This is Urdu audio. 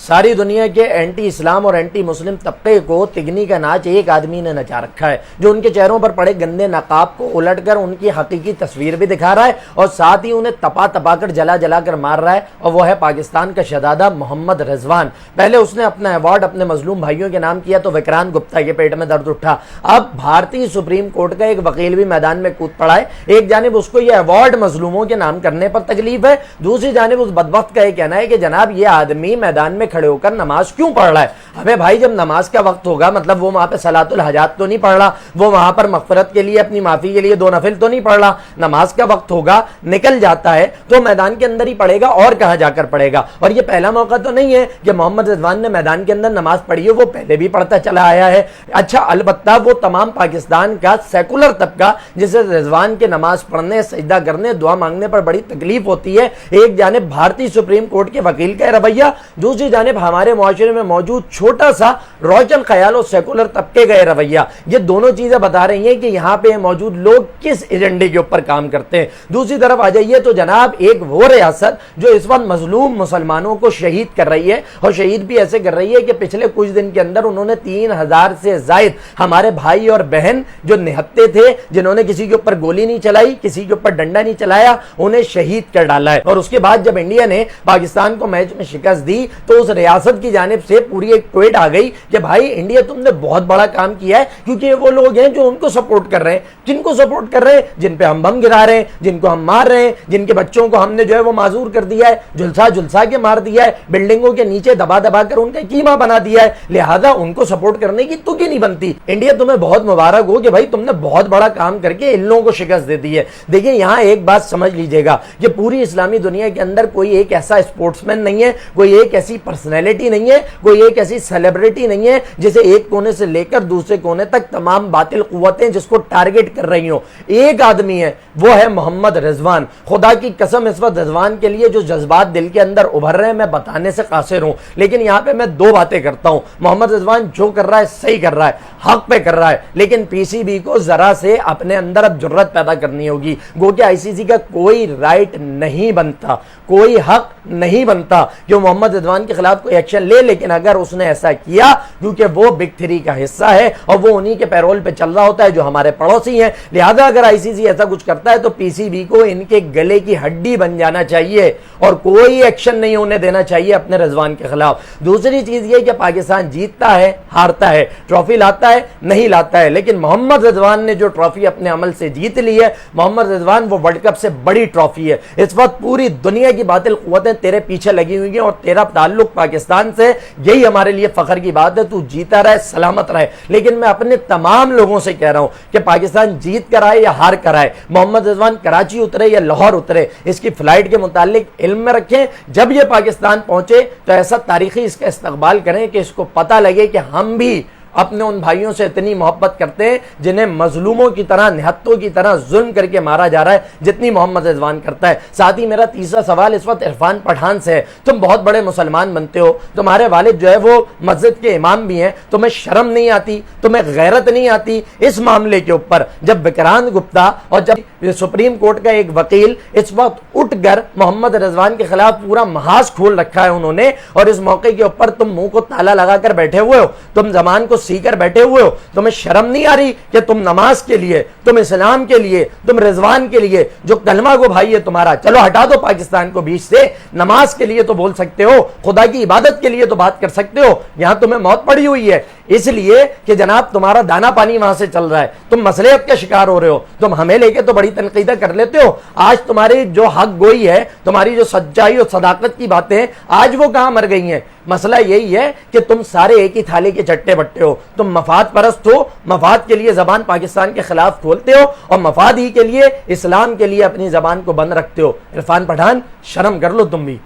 ساری دنیا کے اینٹی اسلام اور اینٹی مسلم طبقے کو تگنی کا ناچ ایک آدمی نے نچا رکھا ہے، جو ان کے چہروں پر پڑے گندے نقاب کو الٹ کر ان کی حقیقی تصویر بھی دکھا رہا ہے اور ساتھ ہی انہیں تپا تپا کر جلا جلا کر مار رہا ہے، اور وہ ہے پاکستان کا شہزادہ محمد رضوان۔ پہلے اس نے اپنا ایوارڈ اپنے مظلوم بھائیوں کے نام کیا تو وکرانت گپتا کے پیٹ میں درد اٹھا، اب بھارتی سپریم کورٹ کا ایک وکیل بھی میدان میں کود پڑا ہے۔ ایک جانب اس کو یہ ایوارڈ مظلوموں کے نام کرنے پر تکلیف ہے، دوسری جانب اس بدبخت کا یہ کہنا ہے کہ جناب یہ آدمی میدان میں کھڑے ہو کر نماز کیوں پڑھ رہا ہے؟ ہمیں بھائی جب نماز کا وقت ہوگا مطلب وہ وہاں پہ صلاۃ الحاجات تو نہیں پڑھ رہا، وہ وہاں پر مغفرت کے لیے اپنی معافی کے لیے 2 نفل تو نہیں پڑھ رہا، نماز کا وقت ہوگا نکل جاتا ہے تو میدان کے اندر ہی پڑھے گا اور کہاں جا کر پڑھے گا۔ اور یہ پہلا موقع تو نہیں ہے کہ محمد رضوان نے میدان کے اندر نماز پڑھی ہے، وہ پہلے بھی پڑھتا چلا آیا ہے۔ اچھا البتہ وہ تمام پاکستان کا سیکولر طبقہ جسے رضوان کے نماز پڑھنے، سجدہ کرنے، دعا مانگنے پر بڑی تکلیف ہوتی ہے، ایک جانب بھارتی سپریم کورٹ کے وکیل کا رویہ، دوسری جانب ہمارے معاشرے میں موجود چھوٹا سا روشن خیال اور سیکولر طبقے کا رویہ، یہ دونوں چیزیں بتا رہی ہیں کہ یہاں پہ موجود لوگ کس ایجنڈے کے اوپر کام کرتے ہیں۔ دوسری طرف آ جائیے تو جناب ایک وہ ریاست جو اس وقت مظلوم مسلمانوں کو شہید کر رہی ہے، اور شہید بھی ایسے کر رہی ہے کہ پچھلے کچھ دن کے اندر انہوں نے 3000 سے زائد ہمارے بھائی اور بہن جو نہتے تھے، جنہوں نے کسی کے اوپر گولی نہیں چلائی، کسی کے اوپر ڈنڈا نہیں چلایا، انہیں شہید کر ڈالا ہے۔ اور اس کے بعد جب انڈیا نے پاکستان کو میچ میں شکست دی تو اس ریاست کی جانب سے پوری ایک ٹویٹ آ گئی کہ بھائی انڈیا تم نے بہت بڑا کام کیا ہے، کیونکہ یہ وہ لوگ ہیں جو ان کو سپورٹ کر رہے ہیں۔ جن کو سپورٹ کر رہے ہیں؟ جن پہ ہم بم گرا رہے ہیں، جن کو ہم مار رہے ہیں، جن کے بچوں کو ہم نے جو ہے وہ معذور کر دیا ہے، جھلسا کے مار دیا ہے، بلڈنگوں کے نیچے دبا دبا کر ان کا قیمہ بنا دیا ہے، لہذا ان کو سپورٹ کرنے کی تو کی نہیں بنتی۔ انڈیا تمہیں بہت مبارک ہو کہ بھائی تم نے بہت بڑا کام کر کے ان لوگوں کو شکست دے دی ہے۔ دیکھیں یہاں ایک بات سمجھ لیجئے گا کہ پوری اسلامی دنیا کے اندر کوئی ایک ایسا اسپورٹس مین نہیں ہے، کوئی ایک ایسی پرسنالٹی نہیں ہے، کوئی ایک ایسی سیلیبریٹی نہیں ہے جسے ایک کونے سے لے کر دوسرے کونے تک تمام باطل قوتیں جس کو ٹارگٹ کر رہی ہوں۔ ایک آدمی ہے، وہ ہے محمد رضوان۔ خدا کی قسم اس وقت رضوان کے لیے جو جذبات دل کے اندر ابھر رہے ہیں میں بتانے سے قاصر ہوں، لیکن یہاں پہ میں 2 باتیں کرتا ہوں۔ محمد رضوان جو کر رہا ہے صحیح کر رہا ہے، حق پہ کر رہا ہے، لیکن پی سی بی کو ذرا سے اپنے اندر اب جرت پیدا کرنی ہوگی۔ گو کہ آئی سی سی کا کوئی رائٹ نہیں بنتا، کوئی حق نہیں بنتا کہ محمد رضوان کے خلاف کوئی ایکشن لے، لیکن اگر اس نے ایسا کیا کیونکہ وہ بگ 3 کا حصہ ہے اور وہ انہی کے پیرول پہ چل رہا ہوتا ہے جو ہمارے پڑوسی ہیں، لہذا اگر آئی سی سی ایسا کچھ کرتا ہے تو پی سی بی کو ان کے گلے کی ہڈی بن جانا چاہیے اور کوئی ایکشن نہیں ہونے دینا چاہیے اپنے رضوان کے خلاف۔ دوسری چیز یہ کہ پاکستان جیتتا ہے، ہارتا ہے، ٹرافی لاتا ہے، نہیں لاتا ہے، لیکن محمد رضوان نے جو ٹرافی اپنے عمل سے جیت لی ہے، محمد رضوان وہ ورلڈ کپ سے بڑی ٹرافی ہے۔ اس وقت پوری دنیا کی باطل قوتیں تیرے پیچھے لگی ہوئی ہیں اور تیرا تعلق پاکستان سے، یہی ہمارے لیے فخر کی بات ہے۔ تو جیتا رہے، سلامت رہے، لیکن میں اپنے تمام لوگوں سے کہہ رہا ہوں کہ پاکستان جیت کر آئے یا ہار کر آئے، محمد رضوان کراچی اترے یا لاہور اترے، اس کی فلائٹ کے متعلق علم میں رکھیں۔ جب یہ پاکستان پہنچے تو ایسا تاریخی اس کا استقبال کریں کہ اس کو پتہ لگے کہ ہم بھی اپنے ان بھائیوں سے اتنی محبت کرتے ہیں جنہیں مظلوموں کی طرح، نہتوں کی طرح ظلم کر کے مارا جا رہا ہے، جتنی محمد رضوان کرتا ہے۔ ساتھ ہی میرا تیسرا سوال اس وقت عرفان پٹھان سے ہے۔ تم بہت بڑے مسلمان بنتے ہو، تمہارے والد جو ہے وہ مسجد کے امام بھی ہیں، تمہیں شرم نہیں آتی، تمہیں غیرت نہیں آتی اس معاملے کے اوپر جب وکرانت گپتا اور جب سپریم کورٹ کا ایک وکیل اس وقت اٹھ کر محمد رضوان کے خلاف پورا محاذ کھول رکھا ہے انہوں نے، اور اس موقع کے اوپر تم منہ کو تالا لگا کر بیٹھے ہوئے ہو، تم زبان کو سی کر بیٹھے ہوئے ہو، تمہیں شرم نہیں آ رہی کہ تم نماز کے لیے، تم اسلام کے لیے، تم رضوان کے لیے جو کلمہ کو بھائی ہے تمہارا، چلو ہٹا دو پاکستان کو بیچ سے، نماز کے لیے تو بول سکتے ہو، خدا کی عبادت کے لیے تو بات کر سکتے ہو، یہاں تمہیں موت پڑی ہوئی ہے اس لیے کہ جناب تمہارا دانا پانی وہاں سے چل رہا ہے، تم مصلحت کا شکار ہو رہے ہو، تم ہمیں لے کے تو بڑی تنقیدیں کر لیتے ہو۔ آج تمہاری جو حق گوئی ہے، تمہاری جو سچائی اور صداقت کی باتیں، آج وہ کہاں مر گئی ہیں؟ مسئلہ یہی ہے کہ تم سارے ایک ہی تھالے کے چٹے بٹے ہو، تم مفاد پرست ہو، مفاد کے لیے زبان پاکستان کے خلاف کھولتے ہو اور مفاد ہی کے لیے، اسلام کے لیے اپنی زبان کو بند رکھتے ہو۔ عرفان پٹھان شرم کر لو تم بھی۔